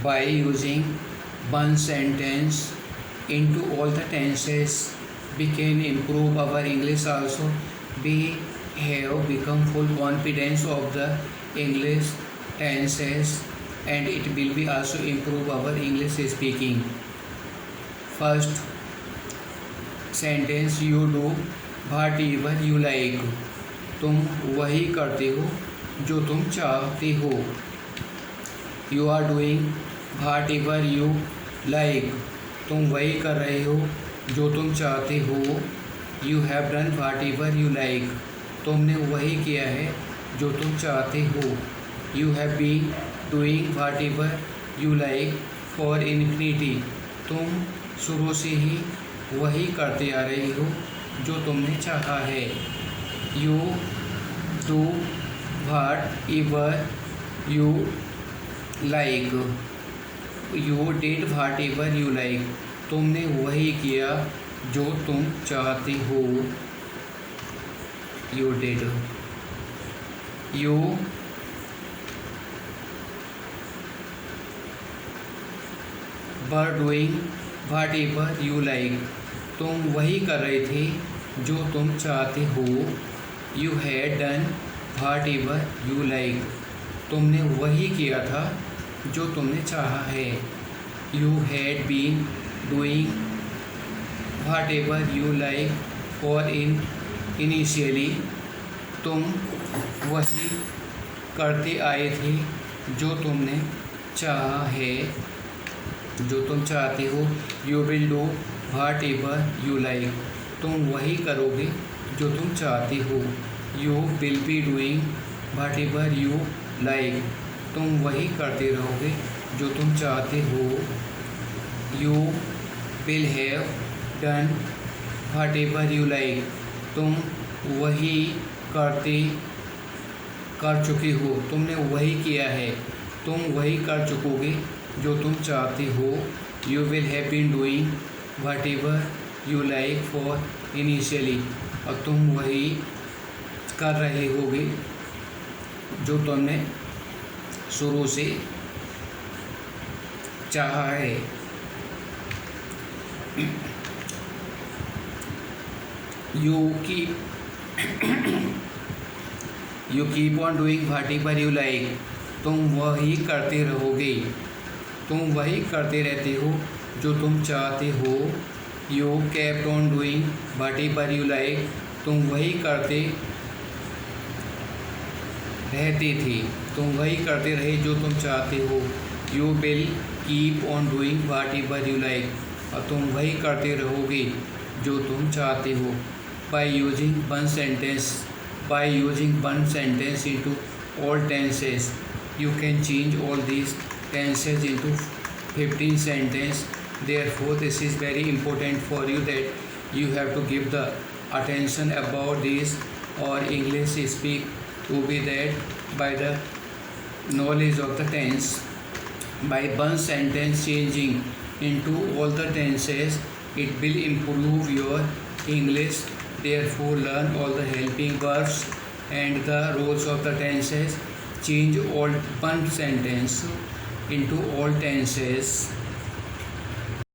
by using one sentence into all the tenses we can improve our English also. We have become full confidence of the English tenses and it will be also improve our English speaking. First sentence, you do whatever you like. तुम वही करते हो जो तुम चाहते हो. You are doing whatever you like. तुम वही कर रहे हो जो तुम चाहते हो. You have done whatever you like. तुमने वही किया है जो तुम चाहते हो. You have been doing whatever you like for infinity. तुम शुरू से ही वही करते आ रहे हो जो तुमने चाहा है. You do whatever you like. You did whatever you like. तुमने वही किया जो तुम चाहते हो. You did. You were doing whatever you like. तुम वही कर रहे थे जो तुम चाहते हो. You had done whatever you like. तुमने वही किया था जो तुमने चाहा है. You had been doing whatever you like for initially. तुम वही करते आए थे जो तुमने चाहा है, जो तुम चाहते हो. You will do whatever you like. तुम वही करोगे जो तुम चाहते हो. You will be doing whatever you like. तुम वही करते रहोगे जो तुम चाहते हो. You will have done whatever you like. तुम वही कर चुके हो. तुमने वही किया है. तुम वही कर चुकोगे जो तुम चाहते हो. You will have been doing whatever you like for initially. और तुम वही कर रहे होगे जो तुमने शुरू से चाहा है. You keep on doing whatever you like. तुम वही करते रहोगे. तुम वही करते रहते हो जो तुम चाहते हो. You kept on doing whatever you like. तुम वही करते रहते थे. तुम वही करते रहे जो तुम चाहते हो. You will keep on doing whatever you like. और तुम वही करते रहोगे जो तुम चाहते हो. By using one sentence into all tenses, you can change all these tenses into 15 sentences. Therefore, this is very important for you that you have to give the attention about this, or English speak to be that by the knowledge of the tense. By one sentence changing into all the tenses, it will improve your English. Therefore, learn all the helping verbs and the roles of the tenses. Change all one sentence into all tenses.